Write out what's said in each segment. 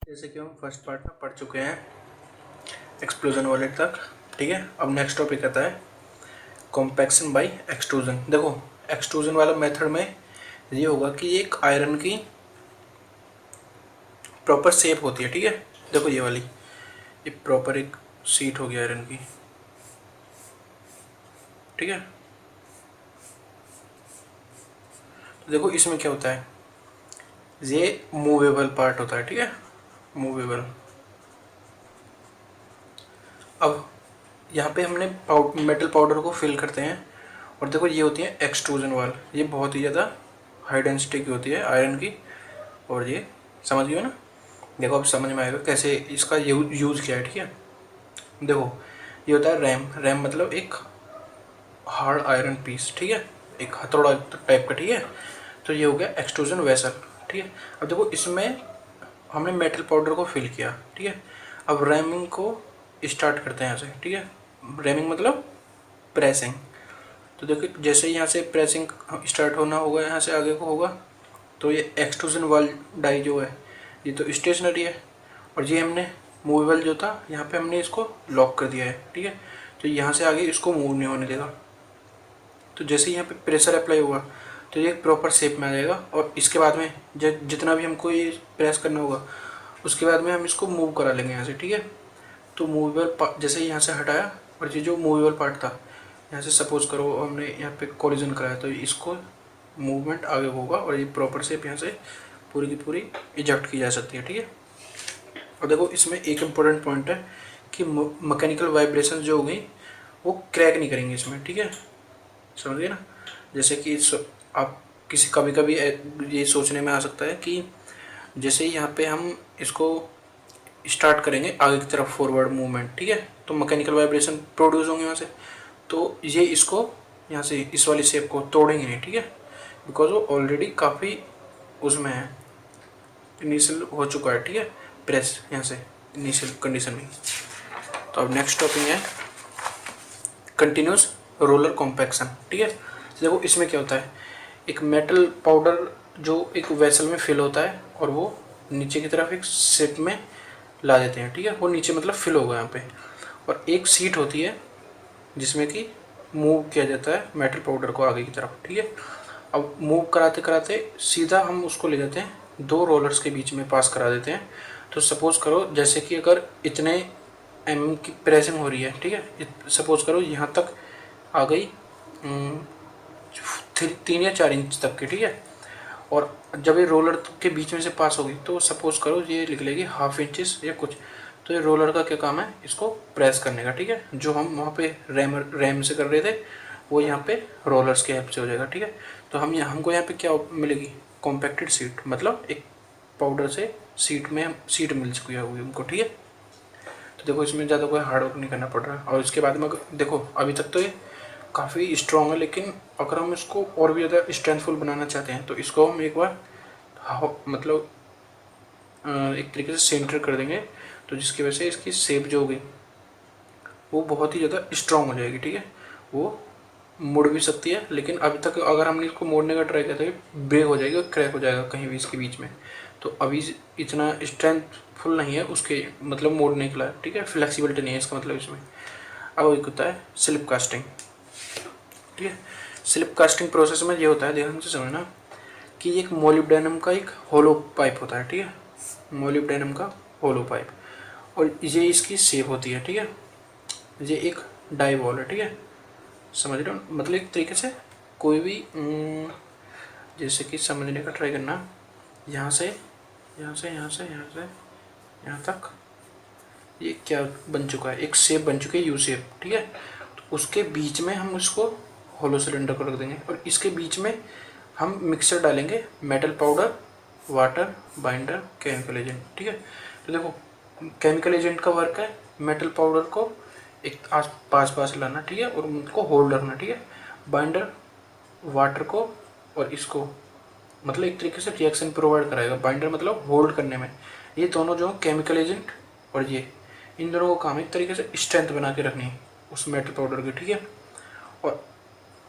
जैसे कि हम फर्स्ट पार्ट में पढ़ चुके हैं एक्सप्लोजन वाले तक, ठीक है। अब नेक्स्ट टॉपिक आता है कॉम्पैक्शन बाय एक्सट्रूजन। देखो एक्सट्रूजन वाला मेथड में ये होगा कि एक आयरन की प्रॉपर शेप होती है, ठीक है। देखो ये वाली, ये प्रॉपर एक शीट होगी आयरन की, ठीक है। तो देखो इसमें क्या होता है, ये मूवेबल पार्ट होता है, ठीक है, मूवेबल। अब यहाँ पे हमने मेटल पाउडर को फिल करते हैं और देखो ये होती है एक्सट्रूजन वाल। ये बहुत ही ज़्यादा हाई डेंसिटी की होती है आयरन की, और ये समझ गए ना। देखो अब समझ में आएगा कैसे इसका यूज़ किया है, ठीक है। देखो ये होता है रैम। रैम मतलब एक हार्ड आयरन पीस, ठीक है, एक हथौड़ा टाइप का, ठीक है। तो ये हो गया एक्सट्रूजन वेसल, ठीक है। अब देखो इसमें हमने मेटल पाउडर को फिल किया, ठीक है। अब रैमिंग को स्टार्ट करते हैं यहाँ से, ठीक है। रैमिंग मतलब प्रेसिंग। तो देखो जैसे यहाँ से प्रेसिंग स्टार्ट होना होगा, यहाँ से आगे को होगा, तो ये एक्सट्रूजन वाल डाई जो है ये तो स्टेशनरी है, और ये हमने मूवेबल जो था यहाँ पे हमने इसको लॉक कर दिया है, ठीक है। तो यहाँ से आगे इसको मूव नहीं होने देगा। तो जैसे यहाँ पे प्रेशर अप्लाई होगा तो ये प्रॉपर शेप में आ जाएगा, और इसके बाद में जितना भी हमको ये प्रेस करना होगा उसके बाद में हम इसको मूव करा लेंगे यहाँ से, ठीक है। तो मूवेबल जैसे यहाँ से हटाया, और ये जो मूवेबल पार्ट था यहाँ से सपोज करो हमने यहाँ पे कोलिजन कराया, तो इसको मूवमेंट आगे होगा और ये प्रॉपर शेप यहाँ से पूरी की पूरी इजेक्ट की जा सकती है, ठीक है। और देखो इसमें एक इम्पोर्टेंट पॉइंट है कि मैकेनिकल वाइब्रेशन जो होगी वो क्रैक नहीं करेंगे इसमें, ठीक है, समझ गए ना। जैसे कि आप किसी कभी कभी ये सोचने में आ सकता है कि जैसे यहाँ पे हम इसको स्टार्ट करेंगे आगे की तरफ फॉरवर्ड मूवमेंट, ठीक है, तो मैकेनिकल वाइब्रेशन प्रोड्यूस होंगे वहाँ से, तो ये इसको यहाँ से इस वाली शेप को तोड़ेंगे नहीं, ठीक है, बिकॉज वो ऑलरेडी काफ़ी उसमें है, इनिशियल हो चुका है, ठीक है, प्रेस यहाँ से इनिशियल कंडीशन में। तो अब नेक्स्ट टॉपिक है कंटिन्यूस रोलर कॉम्पैक्शन, ठीक है। देखो इसमें क्या होता है, एक मेटल पाउडर जो एक वेसल में फिल होता है और वो नीचे की तरफ एक शेप में ला देते हैं, ठीक है, वो नीचे मतलब फिल होगा यहाँ पे, और एक सीट होती है जिसमें कि मूव किया जाता है मेटल पाउडर को आगे की तरफ, ठीक है। अब मूव कराते कराते सीधा हम उसको ले जाते हैं दो रोलर्स के बीच में पास करा देते हैं। तो सपोज करो जैसे कि अगर इतने की प्रेसिंग हो रही है, ठीक है, सपोज करो यहाँ तक आ गई 3 या 4 इंच तक की, ठीक है, और जब ये रोलर के बीच में से पास होगी तो सपोज करो ये लिख लेगी ½ इंचेस या कुछ, तो ये रोलर का क्या काम है, इसको प्रेस करने का, ठीक है। जो हम वहाँ पे रैम से कर रहे थे वो यहाँ पे रोलर्स के हेल्प से हो जाएगा, ठीक है। तो हमको यहाँ पे क्या मिलेगी, कॉम्पैक्टेड सीट, मतलब एक पाउडर से सीट मिल चुकी है उनको, ठीक है। तो देखो इसमें ज़्यादा कोई हार्ड वर्क नहीं करना पड़ रहा है। और इसके बाद में देखो अभी तक तो ये काफ़ी स्ट्रॉन्ग है, लेकिन अगर हम इसको और भी ज़्यादा स्ट्रेंथफुल बनाना चाहते हैं तो इसको हम एक बार मतलब एक तरीके से सेंटर कर देंगे, तो जिसकी वजह से इसकी शेप जो होगी वो बहुत ही ज़्यादा स्ट्रॉन्ग हो जाएगी, ठीक है। वो मुड़ भी सकती है, लेकिन अभी तक अगर हमने इसको मोड़ने का ट्राई किया तो ब्रेक हो जाएगी और क्रैक हो जाएगा कहीं भी इसके बीच में। तो अभी इतना स्ट्रेंथफुल नहीं है उसके मतलब मोड़ने के लिए, ठीक है, फ्लेक्सिबिलिटी नहीं है इसका मतलब इसमें। अब एक होता है स्लिप कास्टिंग, ठीक है। स्लिप कास्टिंग प्रोसेस में ये होता है, ध्यान से समझना, कि एक मोलिब्डेनम का एक होलो पाइप होता है, ठीक है, मोलिब्डेनम का होलो पाइप, और ये इसकी शेप होती है, ठीक है। ये एक डाई वॉल है, ठीक है, समझ रहे हो, मतलब एक तरीके से कोई भी जैसे कि समझने का ट्राई करना, यहाँ से यहाँ से यहाँ से यहाँ से यहाँ तक ये क्या बन चुका है, एक शेप बन चुकी है यू शेप, ठीक है। तो उसके बीच में हम उसको होलो सिलेंडर को रख देंगे, और इसके बीच में हम मिक्सर डालेंगे metal powder, water, binder, chemical agent, ठीक है। तो देखो केमिकल एजेंट का वर्क है मेटल पाउडर को एक पास लाना, ठीक है, और उनको होल्ड रखना, ठीक है। बाइंडर वाटर को और इसको मतलब एक तरीके से रिएक्शन प्रोवाइड कराएगा, बाइंडर मतलब होल्ड करने में। ये दोनों जो केमिकल एजेंट और ये इन दोनों को काम एक तरीके से स्ट्रेंथ बना के रखनी है उस मेटल पाउडर की, ठीक है। और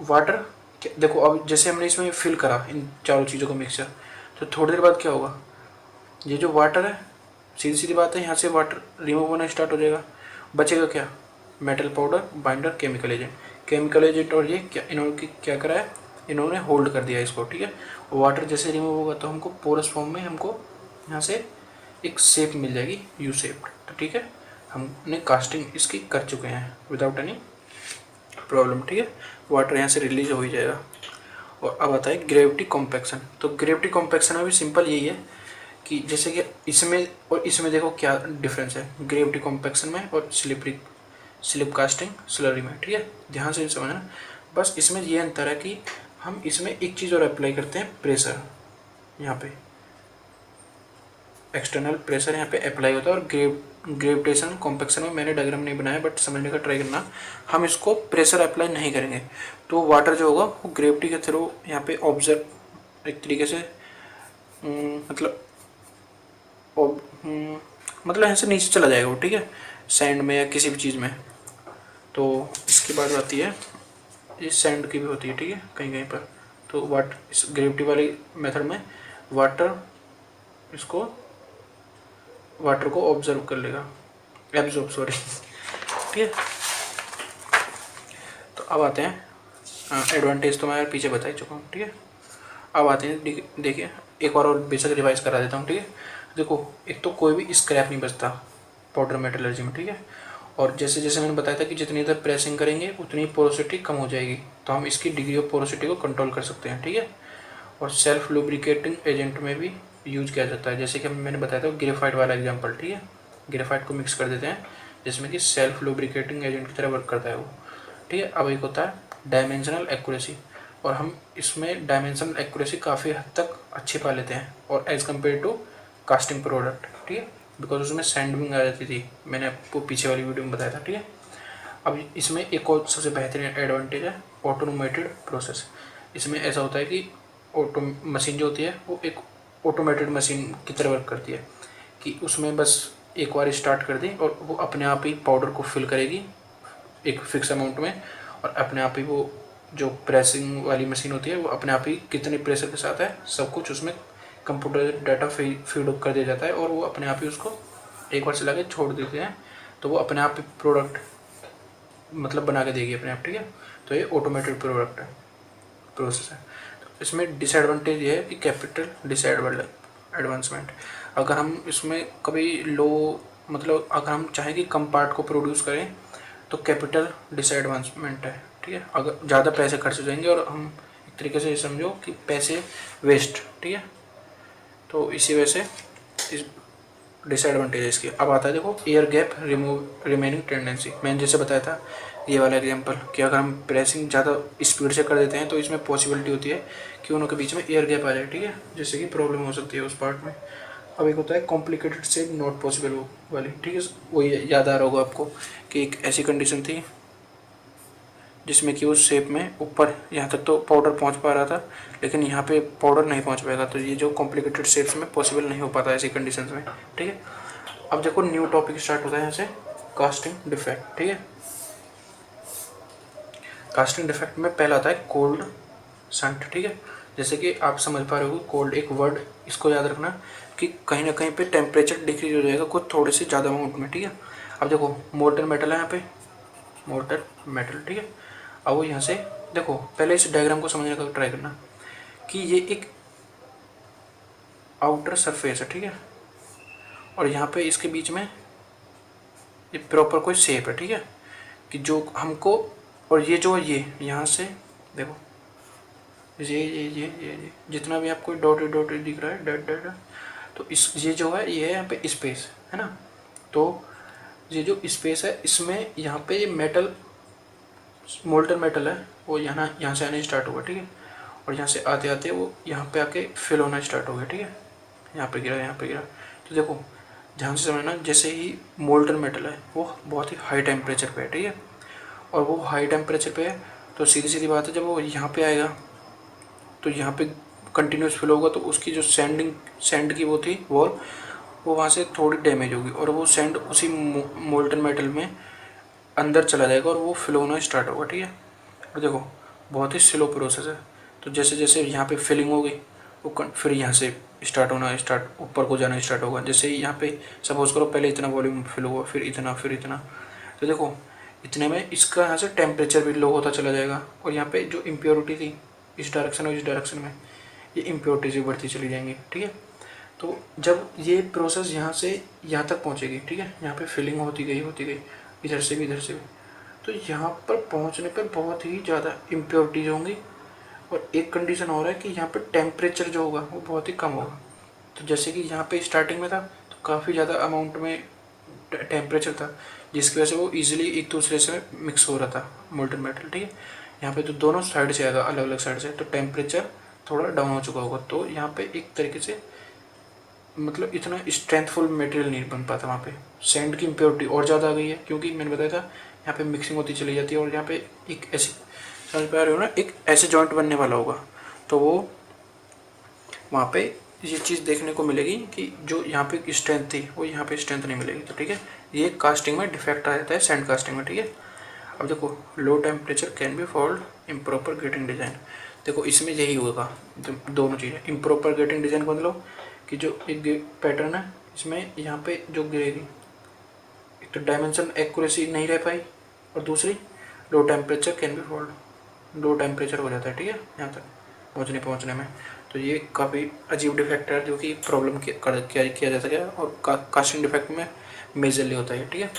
वाटर देखो अब जैसे हमने इसमें फिल करा इन चारों चीज़ों को मिक्सचर, तो थोड़ी देर बाद क्या होगा, ये जो वाटर है सीधी सीधी बात है, यहाँ से वाटर रिमूव होना स्टार्ट हो जाएगा। बचेगा क्या, metal powder, binder, chemical agent. Chemical agent और ये क्या, इन्होंने क्या करा है, इन्होंने होल्ड कर दिया इसको, ठीक है। वाटर जैसे रिमूव होगा तो हमको पोरस फॉर्म में हमको यहाँ से एक शेप मिल जाएगी, यू शेप। तो ठीक है, हमने कास्टिंग इसकी कर चुके हैं विदाउट एनी प्रॉब्लम, ठीक है। वाटर यहाँ से रिलीज हो ही जाएगा। और अब आता है ग्रेविटी कॉम्पैक्शन। तो ग्रेविटी कॉम्पैक्शन में भी सिंपल यही है कि जैसे कि इसमें और इसमें देखो क्या डिफरेंस है, ग्रेविटी कॉम्पैक्शन में और स्लिप कास्टिंग स्लरी में, ठीक है। ध्यान से समझना, बस इसमें ये अंतर है कि हम इसमें एक चीज़ और अप्लाई करते हैं, प्रेशर। यहाँ पे एक्सटर्नल प्रेशर यहाँ पे अप्लाई होता है। और ग्रेविटेशन कॉम्पैक्शन में मैंने डायग्राम नहीं बनाया, बट समझने का ट्राई करना, हम इसको प्रेशर अप्लाई नहीं करेंगे तो वाटर जो होगा वो ग्रेविटी के थ्रू यहाँ पे ऑब्जर्व एक तरीके से मतलब यहाँ से नीचे चला जाएगा वो, ठीक है, सैंड में या किसी भी चीज़ में। तो इसके बाद आती है, इस सैंड की भी होती है, ठीक है, कहीं कहीं पर। तो इस ग्रेविटी वाली मेथड में वाटर को ऑब्जर्व कर लेगा, एब्जॉर्ब, सॉरी, ठीक है। तो अब आते हैं एडवांटेज, तो मैं यार पीछे बता ही चुका हूँ, ठीक है। अब आते हैं, देखिए एक बार और बेसिक रिवाइज करा देता हूँ, ठीक है। देखो, एक तो कोई भी स्क्रैप नहीं बचता पाउडर मेटलर्जी में, ठीक है। और जैसे जैसे मैंने बताया था कि जितनी देर प्रेसिंग करेंगे उतनी पोरोसिटी कम हो जाएगी, तो हम इसकी डिग्री ऑफ पोरोसिटी को कंट्रोल कर सकते हैं, ठीक है। और सेल्फ लुब्रिकेटिंग एजेंट में भी यूज किया जाता है, जैसे कि मैंने बताया था ग्रेफाइट वाला एग्जांपल, ठीक है। ग्रेफाइट को मिक्स कर देते हैं जिसमें कि सेल्फ लुब्रिकेटिंग एजेंट की तरह वर्क करता है वो, ठीक है। अब एक होता है डायमेंशनल एक्यूरेसी, और हम इसमें डायमेंशनल एक्यूरेसी काफ़ी हद तक अच्छी पा लेते हैं और as compare to casting product, ठीक है, बिकॉज उसमें सैंडविंग आ जाती थी, मैंने आपको पीछे वाली वीडियो में बताया था, ठीक है। अब इसमें एक और सबसे बेहतरीन एडवांटेज है ऑटोमेटेड प्रोसेस। इसमें ऐसा होता है कि मशीन जो होती है वो एक ऑटोमेटेड मशीन की तरह वर्क करती है, कि उसमें बस एक बार स्टार्ट कर दी और वो अपने आप ही पाउडर को फिल करेगी एक फिक्स अमाउंट में, और अपने आप ही वो जो प्रेसिंग वाली मशीन होती है वो अपने आप ही कितने प्रेशर के साथ है सब कुछ उसमें कंप्यूटर डाटा फीड कर दिया जाता है, और वो अपने आप ही उसको एक बार चला के छोड़ देते हैं, तो वो अपने आप ही प्रोडक्ट मतलब बना के देगी अपने आप, ठीक है। तो ये ऑटोमेटेड प्रोडक्ट है, प्रोसेस है। तो इसमें डिसएडवांटेज ये है कि कैपिटल एडवांसमेंट, अगर हम इसमें कभी मतलब अगर हम चाहें कि कम पार्ट को प्रोड्यूस करें तो कैपिटल डिसएडवांसमेंट है, ठीक है। अगर ज़्यादा पैसे खर्च हो जाएंगे और हम एक तरीके से समझो कि पैसे वेस्ट, ठीक है। तो इसी वजह से इस डिसएडवांटेज है इसकी। अब आता है देखो एयर गैप रिमेनिंग टेंडेंसी, मैंने जैसे बताया था ये वाला एग्जांपल कि अगर हम प्रेसिंग ज़्यादा स्पीड से कर देते हैं तो इसमें पॉसिबिलिटी होती है कि उनके बीच में एयर गैप आ जाए, ठीक है, जिससे कि प्रॉब्लम हो सकती है उस पार्ट में। अब एक होता है कॉम्प्लिकेटेड से नॉट पॉसिबल वाली, ठीक है। वो याद आ रहा होगा आपको कि एक ऐसी कंडीशन थी जिसमें कि उस शेप में ऊपर यहाँ तक तो पाउडर पहुँच पा रहा था, लेकिन यहाँ पे पाउडर नहीं पहुँच पाएगा, तो ये जो कॉम्प्लिकेटेड शेप्स में पॉसिबल नहीं हो पाता ऐसी कंडीशंस में, ठीक है। अब देखो न्यू टॉपिक स्टार्ट होता है यहाँ से, कास्टिंग डिफेक्ट, ठीक है। कास्टिंग डिफेक्ट में पहला आता है कोल्ड संट, ठीक है। जैसे कि आप समझ पा रहे हो कोल्ड एक वर्ड, इसको याद रखना कि कहीं ना कहीं पे टेम्परेचर डिक्रीज हो जाएगा कुछ थोड़े से ज़्यादा अमाउंट में, ठीक है। अब देखो मोल्टन मेटल है यहाँ पे, मोल्टन मेटल, ठीक है। अब वो यहाँ से देखो, पहले इस डायग्राम को समझने का ट्राई करना कि ये एक आउटर सरफेस है, ठीक है, और यहाँ पे इसके बीच में ये प्रॉपर कोई शेप है, ठीक है, कि जो हमको, और ये जो ये यहाँ से देखो ये जितना भी आपको डॉट डॉट दिख रहा है डॉट डॉट, तो इस ये जो है ये है यहाँ पे स्पेस है ना, तो ये जो स्पेस है इसमें यहाँ पे ये मेटल मोल्टन मेटल है वो यहाँ से आने स्टार्ट होगा, ठीक है, और यहाँ से आते आते वो यहाँ पे आके फिल होना स्टार्ट हो गया, ठीक है, यहाँ पे गिरा। तो देखो ध्यान से समझना, जैसे ही मोल्टन मेटल है वो बहुत ही हाई टेम्परेचर पे है, ठीक है, और वो हाई टेम्परेचर पे है तो सीधी सीधी बात है जब वो यहाँ पे आएगा तो यहाँ पे कंटिन्यूस फिल होगा, तो उसकी जो सैंड की वो थी वॉल, वो वहाँ से थोड़ी डैमेज होगी और वो सैंड उसी मोल्टन मेटल में अंदर चला जाएगा और वो फिल होना स्टार्ट होगा, ठीक है। और देखो बहुत ही स्लो प्रोसेस है, तो जैसे जैसे यहाँ पे फिलिंग हो गई वो फिर यहाँ से स्टार्ट होना स्टार्ट ऊपर को जाना स्टार्ट होगा। जैसे यहाँ पे सपोज करो पहले इतना वॉल्यूम फिल हुआ, फिर इतना, तो देखो इतने में इसका यहाँ से टेम्परेचर भी लो होता चला जाएगा, और यहाँ पे जो इम्प्योरिटी थी इस डायरेक्शन और इस डायरेक्शन में, ये इम्प्योरिटीज भी बढ़ती चली जाएंगी। ठीक है, तो जब ये प्रोसेस यहाँ से यहाँ तक पहुँचेगी, ठीक है, यहाँ पे फिलिंग होती गई इधर से भी, तो यहाँ पर पहुँचने पर बहुत ही ज़्यादा इम्प्योरिटीज होंगी। और एक कंडीशन और है कि यहाँ पे टेम्परेचर जो होगा वो बहुत ही कम होगा। तो जैसे कि यहाँ पे स्टार्टिंग में था तो काफ़ी ज़्यादा अमाउंट में टेम्परेचर था, जिसकी वजह से वो इजीली एक दूसरे से मिक्स हो रहा था मोल्टन मेटल। ठीक है, यहाँ पे तो दोनों साइड से आएगा, अलग अलग साइड से, तो टेम्परेचर थोड़ा डाउन हो चुका होगा, तो यहाँ पे एक तरीके से मतलब इतना स्ट्रेंथफुल मटेरियल नहीं बन पाता। वहाँ पे सैंड की इम्प्योरिटी और ज़्यादा आ गई है, क्योंकि मैंने बताया था यहाँ पे मिक्सिंग होती चली जाती है, और यहाँ पे एक ऐसी, समझ पा रहे हो ना, एक ऐसे जॉइंट बनने वाला होगा, तो वो वहाँ पे ये चीज़ देखने को मिलेगी कि जो यहाँ पे स्ट्रेंथ थी वो यहाँ पे स्ट्रेंथ नहीं मिलेगी। तो ठीक है, ये कास्टिंग में डिफेक्ट आ जाता है, सैंड कास्टिंग में। ठीक है, अब देखो low temperature can be fold improper getting design. देखो इसमें यही होगा, दोनों चीज़ें। इम्प्रॉपर गेटिंग डिज़ाइन को मतलब कि जो एक पैटर्न है इसमें यहाँ पे जो गिरेगी, एक तो डायमेंशन एक्यूरेसी नहीं रह पाई, और दूसरी low temperature can be fold, low temperature हो जाता है। ठीक है, यहाँ तक पहुँचने में, तो ये काफ़ी अजीब डिफेक्ट है जो कि प्रॉब्लम किया जा सके, और कास्टिंग डिफेक्ट में मेजरली होता है। ठीक है।